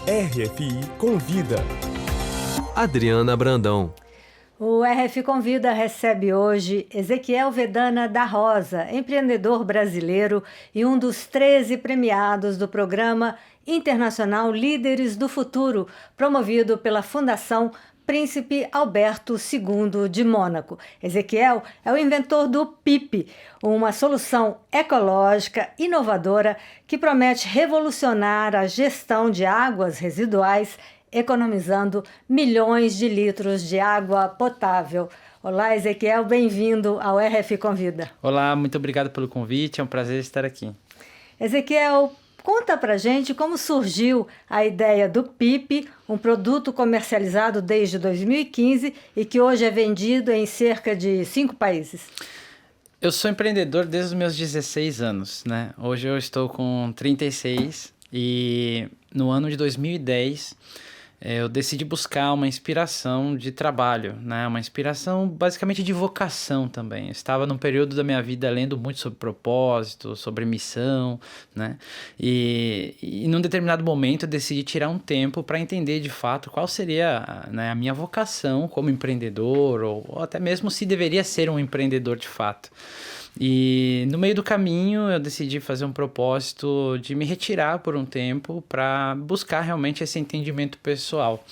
RFI Convida. Adriana Brandão. O RF Convida recebe hoje Ezequiel Vedana da Rosa, empreendedor brasileiro e um dos 13 premiados do programa internacional Líderes do Futuro, promovido pela Fundação Príncipe Alberto II de Mônaco. Ezequiel é o inventor do PIP, uma solução ecológica inovadora que promete revolucionar a gestão de águas residuais, economizando milhões de litros de água potável. Olá, Ezequiel, bem-vindo ao RF Convida. Olá, muito obrigado pelo convite, é um prazer estar aqui. Ezequiel, conta pra gente como surgiu a ideia do PIP, um produto comercializado desde 2015 e que hoje é vendido em cerca de 5 países. Eu sou empreendedor desde os meus 16 anos, né? Hoje eu estou com 36 e no ano de 2010 eu decidi buscar uma inspiração de trabalho, né? Uma inspiração basicamente de vocação também. Eu estava num período da minha vida lendo muito sobre propósito, sobre missão, né? E num determinado momento eu decidi tirar um tempo para entender de fato qual seria, né, a minha vocação como empreendedor ou até mesmo se deveria ser um empreendedor de fato. E no meio do caminho eu decidi fazer um propósito de me retirar por um tempo para buscar realmente esse entendimento pessoal.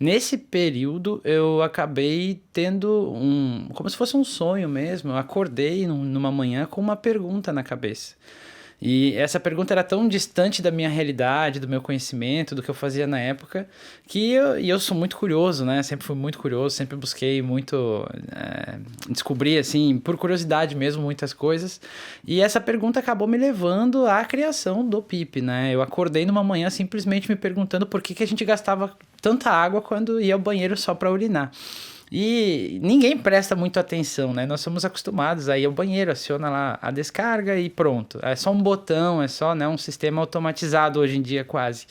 Nesse período eu acabei tendo como se fosse um sonho mesmo. Eu acordei numa manhã com uma pergunta na cabeça. E essa pergunta era tão distante da minha realidade, do meu conhecimento, do que eu fazia na época, que eu sou muito curioso, né? Sempre fui muito curioso, sempre busquei muito descobrir, assim, por curiosidade mesmo, muitas coisas. E essa pergunta acabou me levando à criação do PIP, né? Eu acordei numa manhã simplesmente me perguntando por que a gente gastava tanta água quando ia ao banheiro só para urinar. E ninguém presta muito atenção, né? Nós somos acostumados a ir ao banheiro, aciona lá a descarga e pronto. É só um botão, é só, né, um sistema automatizado hoje em dia quase.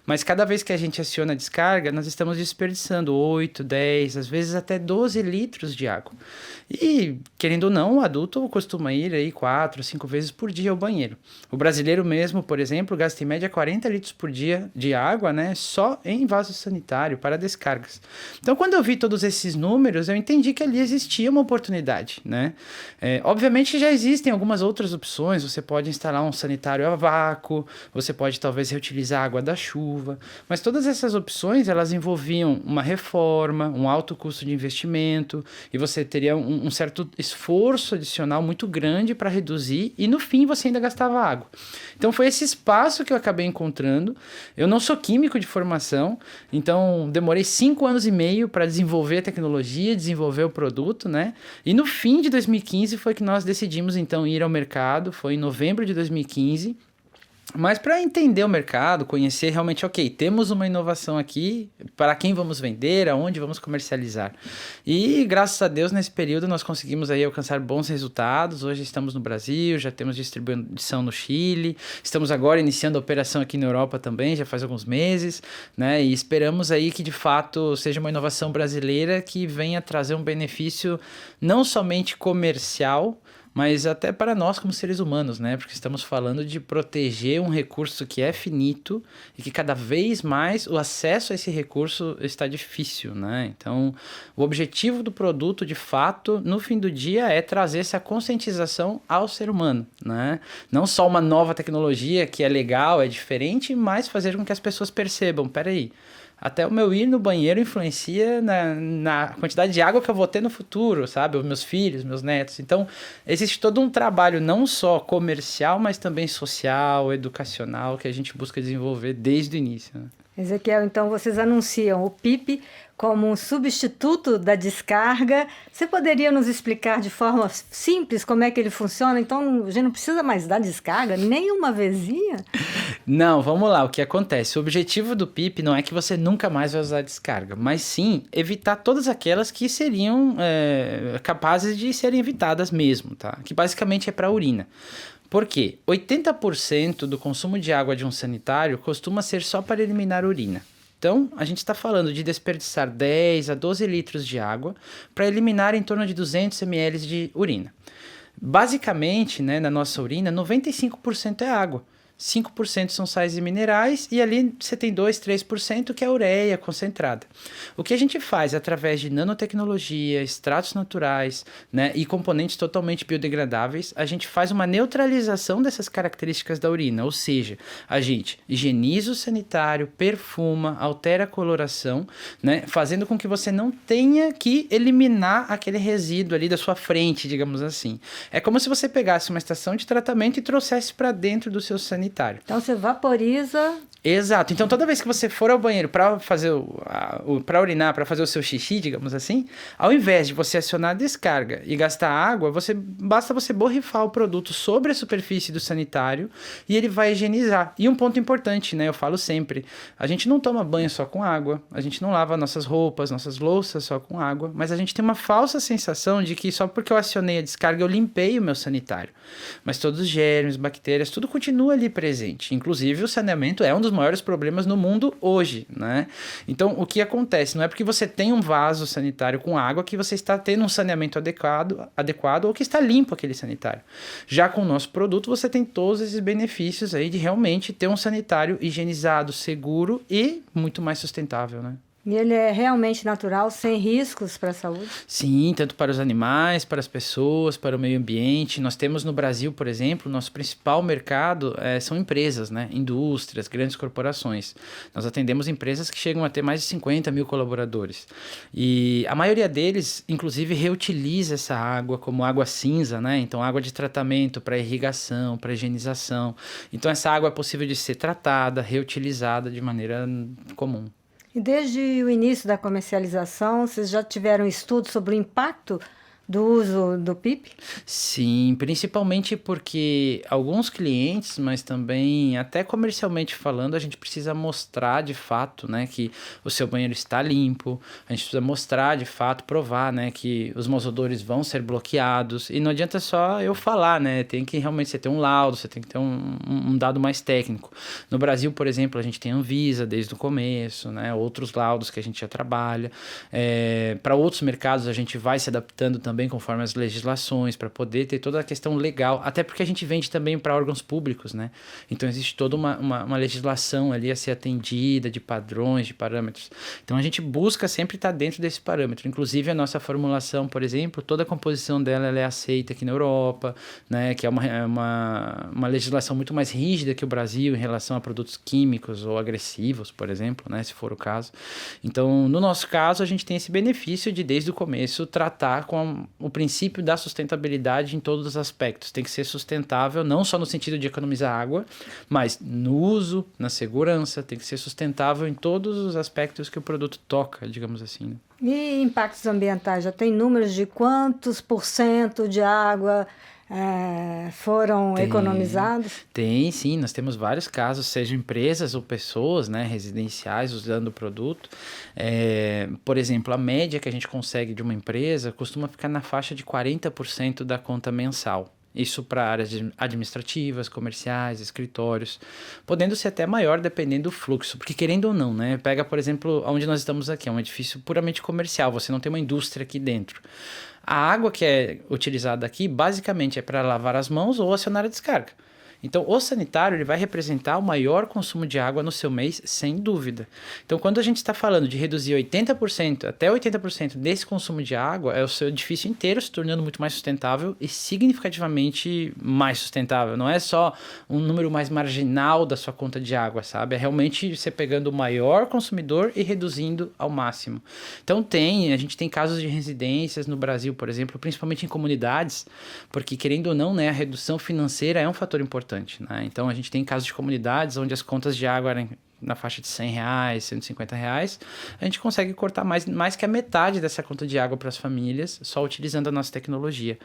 Mas cada vez que a gente aciona a descarga, nós estamos desperdiçando 8, 10, às vezes até 12 litros de água. E, querendo ou não, o adulto costuma ir aí 4, 5 vezes por dia ao banheiro. O brasileiro mesmo, por exemplo, gasta em média 40 litros por dia de água, né, só em vaso sanitário para descargas. Então, quando eu vi todos esses números, eu entendi que ali existia uma oportunidade, né? Obviamente já existem algumas outras opções. Você pode instalar um sanitário a vácuo, você pode talvez reutilizar a água da chuva, mas todas essas opções elas envolviam uma reforma, um alto custo de investimento, e você teria um certo esforço adicional muito grande para reduzir, e no fim você ainda gastava água. Então foi esse espaço que eu acabei encontrando. Eu não sou químico de formação, então demorei 5 anos e meio para desenvolver a tecnologia, desenvolver o produto, né? E no fim de 2015 foi que nós decidimos então ir ao mercado, foi em novembro de 2015. Mas para entender o mercado, conhecer realmente, ok, temos uma inovação aqui, para quem vamos vender, aonde vamos comercializar. E graças a Deus nesse período nós conseguimos aí alcançar bons resultados. Hoje estamos no Brasil, já temos distribuição no Chile, estamos agora iniciando a operação aqui na Europa também, já faz alguns meses, né? E esperamos aí que de fato seja uma inovação brasileira que venha trazer um benefício não somente comercial, mas até para nós como seres humanos, né? Porque estamos falando de proteger um recurso que é finito e que cada vez mais o acesso a esse recurso está difícil, né? Então, o objetivo do produto, de fato, no fim do dia, é trazer essa conscientização ao ser humano, né? Não só uma nova tecnologia que é legal, é diferente, mas fazer com que as pessoas percebam, peraí, até o meu ir no banheiro influencia na quantidade de água que eu vou ter no futuro, sabe? Os meus filhos, meus netos. Então, existe todo um trabalho não só comercial, mas também social, educacional, que a gente busca desenvolver desde o início, né? Ezequiel, então vocês anunciam o PIP como um substituto da descarga. Você poderia nos explicar de forma simples como é que ele funciona? Então, a gente não precisa mais dar descarga, nem uma vezinha? Não, vamos lá, o que acontece? O objetivo do PIP não é que você nunca mais vai usar descarga, mas sim evitar todas aquelas que seriam capazes de serem evitadas mesmo, tá? Que basicamente é para a urina. Por quê? 80% do consumo de água de um sanitário costuma ser só para eliminar urina. Então, a gente está falando de desperdiçar 10 a 12 litros de água para eliminar em torno de 200 ml de urina. Basicamente, né, na nossa urina, 95% é água. 5% são sais e minerais, e ali você tem 2, 3% que é ureia concentrada. O que a gente faz através de nanotecnologia, extratos naturais, né, e componentes totalmente biodegradáveis, a gente faz uma neutralização dessas características da urina, ou seja, a gente higieniza o sanitário, perfuma, altera a coloração, né, fazendo com que você não tenha que eliminar aquele resíduo ali da sua frente, digamos assim. É como se você pegasse uma estação de tratamento e trouxesse para dentro do seu sanitário. Então você vaporiza. Exato. Então toda vez que você for ao banheiro para fazer para urinar, para fazer o seu xixi, digamos assim, ao invés de você acionar a descarga e gastar água, basta você borrifar o produto sobre a superfície do sanitário e ele vai higienizar. E um ponto importante, né? Eu falo sempre, a gente não toma banho só com água, a gente não lava nossas roupas, nossas louças só com água, mas a gente tem uma falsa sensação de que só porque eu acionei a descarga eu limpei o meu sanitário. Mas todos os germes, bactérias, tudo continua ali presente. Inclusive o saneamento é um dos maiores problemas no mundo hoje, né? Então, o que acontece? Não é porque você tem um vaso sanitário com água que você está tendo um saneamento adequado ou que está limpo aquele sanitário. Já com o nosso produto, você tem todos esses benefícios aí de realmente ter um sanitário higienizado, seguro e muito mais sustentável, né? E ele é realmente natural, sem riscos para a saúde? Sim, tanto para os animais, para as pessoas, para o meio ambiente. Nós temos no Brasil, por exemplo, nosso principal mercado são empresas, né? Indústrias, grandes corporações. Nós atendemos empresas que chegam a ter mais de 50 mil colaboradores. E a maioria deles, inclusive, reutiliza essa água como água cinza, né? Então, água de tratamento para irrigação, para higienização. Então, essa água é possível de ser tratada, reutilizada de maneira comum. E desde o início da comercialização, vocês já tiveram estudos sobre o impacto do uso do PIP? Sim, principalmente porque alguns clientes, mas também até comercialmente falando, a gente precisa mostrar de fato, né, que o seu banheiro está limpo, a gente precisa mostrar de fato, provar, né, que os maus odores vão ser bloqueados, e não adianta só eu falar, né, tem que realmente você ter um laudo, você tem que ter um dado mais técnico. No Brasil, por exemplo, a gente tem a Anvisa desde o começo, né, outros laudos que a gente já trabalha, para outros mercados a gente vai se adaptando também conforme as legislações, para poder ter toda a questão legal, até porque a gente vende também para órgãos públicos, né? Então existe toda uma legislação ali a ser atendida, de padrões, de parâmetros. Então a gente busca sempre estar dentro desse parâmetro. Inclusive a nossa formulação, por exemplo, toda a composição dela ela é aceita aqui na Europa, né? Que é uma legislação muito mais rígida que o Brasil em relação a produtos químicos ou agressivos, por exemplo, né? Se for o caso. Então, no nosso caso, a gente tem esse benefício de, desde o começo, tratar com o princípio da sustentabilidade em todos os aspectos. Tem que ser sustentável, não só no sentido de economizar água, mas no uso, na segurança, tem que ser sustentável em todos os aspectos que o produto toca, digamos assim, né? E impactos ambientais? Já tem números de quantos % de água foram economizados? Tem, sim. Nós temos vários casos, sejam empresas ou pessoas, né, residenciais usando o produto. Por exemplo, a média que a gente consegue de uma empresa costuma ficar na faixa de 40% da conta mensal. Isso para áreas administrativas, comerciais, escritórios, podendo ser até maior dependendo do fluxo, porque querendo ou não, né? Pega, por exemplo, onde nós estamos aqui, é um edifício puramente comercial, você não tem uma indústria aqui dentro. A água que é utilizada aqui, basicamente, é para lavar as mãos ou acionar a descarga. Então, o sanitário ele vai representar o maior consumo de água no seu mês, sem dúvida. Então, quando a gente está falando de reduzir 80% até 80% desse consumo de água, é o seu edifício inteiro se tornando muito mais sustentável e significativamente mais sustentável. Não é só um número mais marginal da sua conta de água, sabe? É realmente você pegando o maior consumidor e reduzindo ao máximo. Então, a gente tem casos de residências no Brasil, por exemplo, principalmente em comunidades, porque querendo ou não, né, a redução financeira é um fator importante. Né? Então a gente tem casos de comunidades onde as contas de água eram na faixa de R$100, R$150, a gente consegue cortar mais que a metade dessa conta de água para as famílias só utilizando a nossa tecnologia.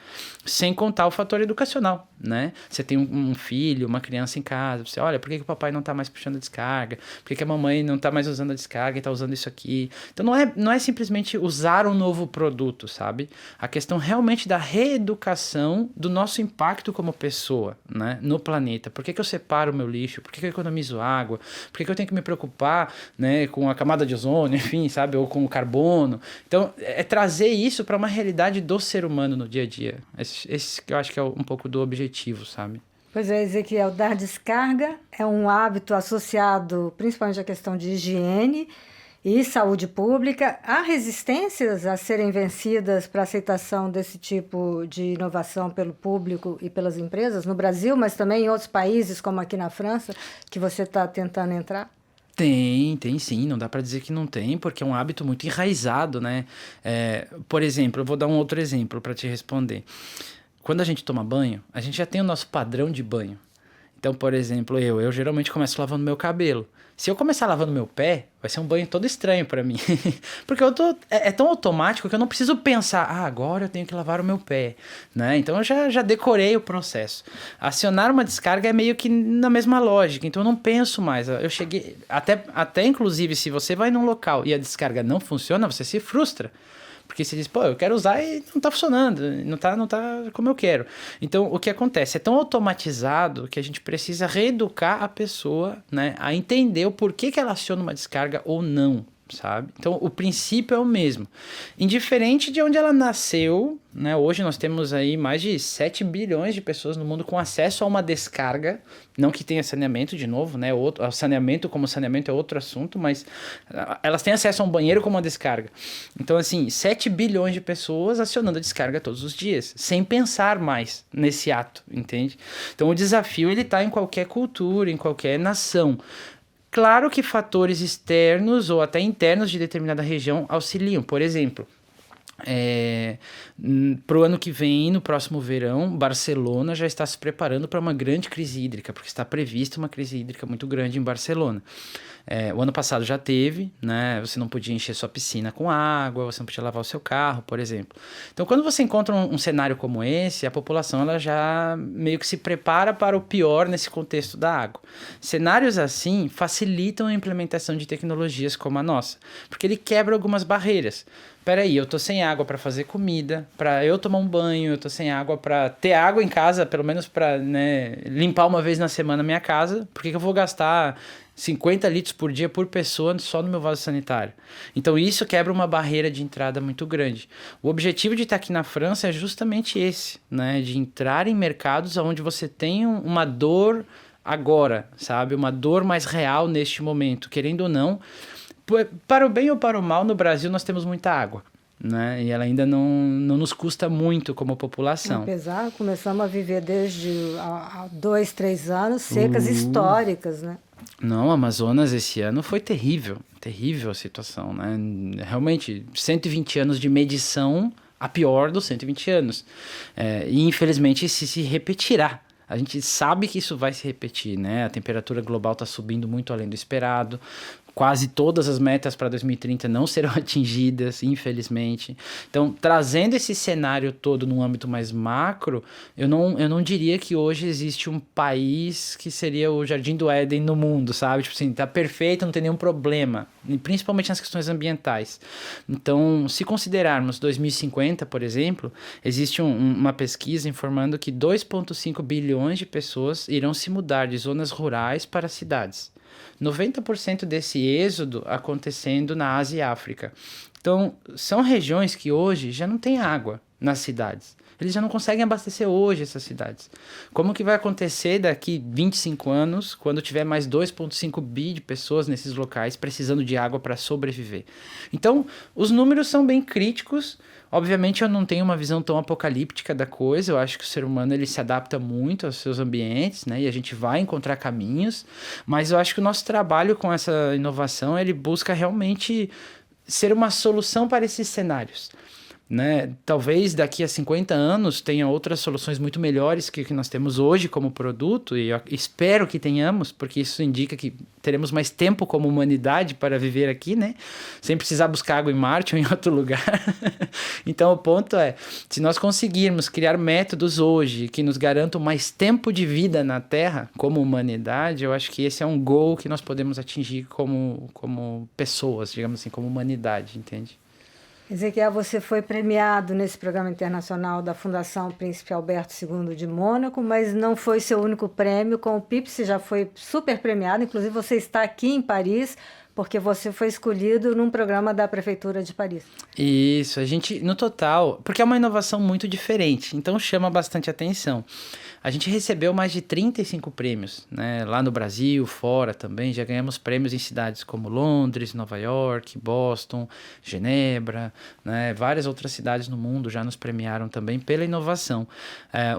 Sem contar o fator educacional, né? Você tem um filho, uma criança em casa, você olha, por que o papai não está mais puxando a descarga? Por que a mamãe não está mais usando a descarga e está usando isso aqui? Então não é simplesmente usar um novo produto, sabe? A questão realmente da reeducação do nosso impacto como pessoa, né? No planeta. Por que eu separo o meu lixo? Por que eu economizo água? Por que eu tenho que me preocupar, né, com a camada de ozônio, enfim, sabe, ou com o carbono? Então, trazer isso para uma realidade do ser humano no dia a dia. Esse que eu acho que é um pouco do objetivo, sabe? Pois é, Ezequiel, dar descarga é um hábito associado principalmente à questão de higiene e saúde pública. Há resistências a serem vencidas para a aceitação desse tipo de inovação pelo público e pelas empresas no Brasil, mas também em outros países, como aqui na França, que você está tentando entrar? Tem sim, não dá para dizer que não tem, porque é um hábito muito enraizado, né? Por exemplo, eu vou dar um outro exemplo para te responder. Quando a gente toma banho, a gente já tem o nosso padrão de banho. Então, por exemplo, eu geralmente começo lavando meu cabelo. Se eu começar lavando meu pé, vai ser um banho todo estranho para mim. Porque é tão automático que eu não preciso pensar, agora eu tenho que lavar o meu pé, né? Então eu já decorei o processo. Acionar uma descarga é meio que na mesma lógica, então eu não penso mais. Eu cheguei, até inclusive, se você vai num local e a descarga não funciona, você se frustra. Porque você diz, eu quero usar e não tá funcionando, não tá como eu quero. Então, o que acontece? É tão automatizado que a gente precisa reeducar a pessoa, né, a entender o porquê que ela aciona uma descarga ou não, sabe? Então, o princípio é o mesmo. Indiferente de onde ela nasceu, né? Hoje nós temos aí mais de 7 bilhões de pessoas no mundo com acesso a uma descarga, não que tenha saneamento, de novo, né? O saneamento como saneamento é outro assunto, mas elas têm acesso a um banheiro como uma descarga. Então, assim, 7 bilhões de pessoas acionando a descarga todos os dias, sem pensar mais nesse ato, entende? Então, o desafio, ele tá em qualquer cultura, em qualquer nação. Claro que fatores externos ou até internos de determinada região auxiliam. Por exemplo, para o ano que vem, no próximo verão, Barcelona já está se preparando para uma grande crise hídrica, porque está prevista uma crise hídrica muito grande em Barcelona. O ano passado já teve, né? Você não podia encher sua piscina com água, você não podia lavar o seu carro, por exemplo. Então, quando você encontra um cenário como esse, a população ela já meio que se prepara para o pior nesse contexto da água. Cenários assim facilitam a implementação de tecnologias como a nossa, porque ele quebra algumas barreiras. Peraí, eu tô sem água para fazer comida, para eu tomar um banho, eu tô sem água para ter água em casa, pelo menos para, né, limpar uma vez na semana a minha casa. Por que eu vou gastar 50 litros por dia por pessoa só no meu vaso sanitário? Então isso quebra uma barreira de entrada muito grande. O objetivo de estar aqui na França é justamente esse, né, de entrar em mercados onde você tem uma dor agora, sabe? Uma dor mais real neste momento, querendo ou não. Para o bem ou para o mal, no Brasil nós temos muita água, né? E ela ainda não nos custa muito como população. Apesar, começamos a viver desde há 2, 3 anos secas históricas, né? Não, Amazonas esse ano foi terrível a situação, né? Realmente, 120 anos de medição, a pior dos 120 anos. E infelizmente se repetirá. A gente sabe que isso vai se repetir, né? A temperatura global está subindo muito além do esperado. Quase todas as metas para 2030 não serão atingidas, infelizmente. Então, trazendo esse cenário todo num âmbito mais macro, eu não diria que hoje existe um país que seria o Jardim do Éden no mundo, sabe? Tipo assim, tá perfeito, não tem nenhum problema, principalmente nas questões ambientais. Então, se considerarmos 2050, por exemplo, existe uma pesquisa informando que 2,5 bilhões de pessoas irão se mudar de zonas rurais para cidades. 90% desse êxodo acontecendo na Ásia e África. Então, são regiões que hoje já não tem água nas cidades. Eles já não conseguem abastecer hoje essas cidades. Como que vai acontecer daqui 25 anos, quando tiver mais 2,5 bi de pessoas nesses locais precisando de água para sobreviver? Então, os números são bem críticos. Obviamente, eu não tenho uma visão tão apocalíptica da coisa. Eu acho que o ser humano ele se adapta muito aos seus ambientes, né? E a gente vai encontrar caminhos. Mas eu acho que o nosso trabalho com essa inovação, ele busca realmente ser uma solução para esses cenários, né? Talvez daqui a 50 anos tenha outras soluções muito melhores que nós temos hoje como produto, e eu espero que tenhamos, porque isso indica que teremos mais tempo como humanidade para viver aqui, né? Sem precisar buscar água em Marte ou em outro lugar. Então o ponto é, se nós conseguirmos criar métodos hoje que nos garantam mais tempo de vida na Terra como humanidade, eu acho que esse é um goal que nós podemos atingir como pessoas, digamos assim, como humanidade, entende? Ezequiel, você foi premiado nesse programa internacional da Fundação Príncipe Alberto II de Mônaco, mas não foi seu único prêmio. Com o PIP você já foi super premiado, inclusive você está aqui em Paris, porque você foi escolhido num programa da Prefeitura de Paris. Isso, no total, porque é uma inovação muito diferente, então chama bastante atenção. A gente recebeu mais de 35 prêmios, né? Lá no Brasil, fora também, já ganhamos prêmios em cidades como Londres, Nova York, Boston, Genebra, né? Várias outras cidades no mundo já nos premiaram também pela inovação.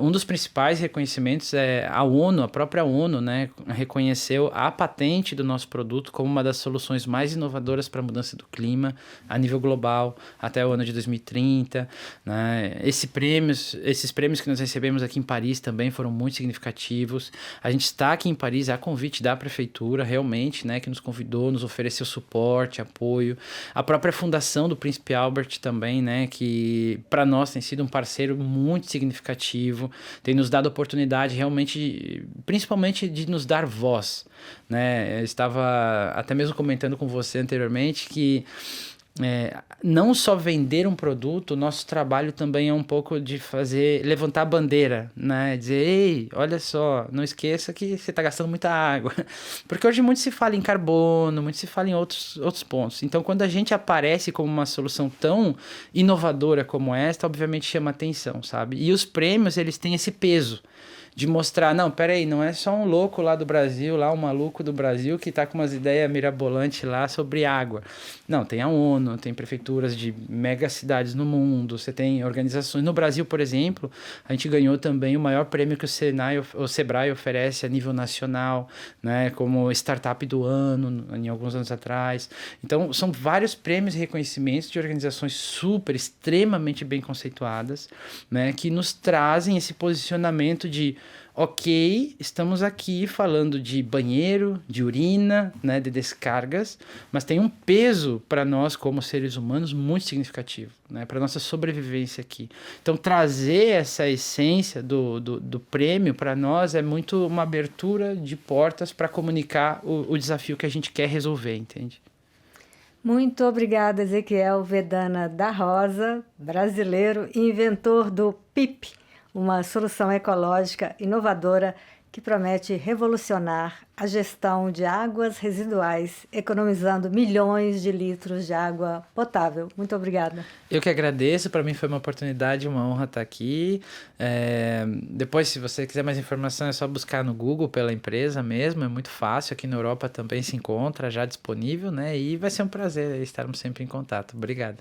Um dos principais reconhecimentos é a ONU, a própria ONU, né? Reconheceu a patente do nosso produto como uma das soluções mais inovadoras para a mudança do clima a nível global até o ano de 2030, né? Esses prêmios que nós recebemos aqui em Paris também foram muito significativos. A gente está aqui em Paris a convite da prefeitura, realmente, né, que nos convidou, nos ofereceu suporte, apoio. A própria Fundação do Príncipe Albert também, né, que para nós tem sido um parceiro muito significativo, tem nos dado oportunidade realmente, principalmente de nos dar voz, né? Eu estava até mesmo comentando com você anteriormente que não só vender um produto, o nosso trabalho também é um pouco de levantar a bandeira, né? Dizer, ei, olha só, não esqueça que você está gastando muita água. Porque hoje muito se fala em carbono, muito se fala em outros pontos. Então, quando a gente aparece como uma solução tão inovadora como esta, obviamente chama atenção, sabe? E os prêmios, eles têm esse peso de mostrar, não, peraí, não é só um louco lá do Brasil, lá um maluco do Brasil que tá com umas ideias mirabolantes lá sobre água. Não, tem a ONU, tem prefeituras de mega cidades no mundo, você tem organizações. No Brasil, por exemplo, a gente ganhou também o maior prêmio que o Sebrae oferece a nível nacional, né, como Startup do Ano, em alguns anos atrás. Então, são vários prêmios e reconhecimentos de organizações extremamente bem conceituadas, né, que nos trazem esse posicionamento de ok, estamos aqui falando de banheiro, de urina, né, de descargas, mas tem um peso para nós como seres humanos muito significativo, né, para nossa sobrevivência aqui. Então, trazer essa essência do prêmio para nós é muito uma abertura de portas para comunicar o desafio que a gente quer resolver, entende? Muito obrigada, Ezequiel Vedana da Rosa, brasileiro e inventor do PIP, uma solução ecológica inovadora que promete revolucionar a gestão de águas residuais, economizando milhões de litros de água potável. Muito obrigada. Eu que agradeço, para mim foi uma oportunidade, uma honra estar aqui. Depois, se você quiser mais informação, é só buscar no Google pela empresa mesmo, é muito fácil, aqui na Europa também se encontra já disponível, né? E vai ser um prazer estarmos sempre em contato. Obrigado.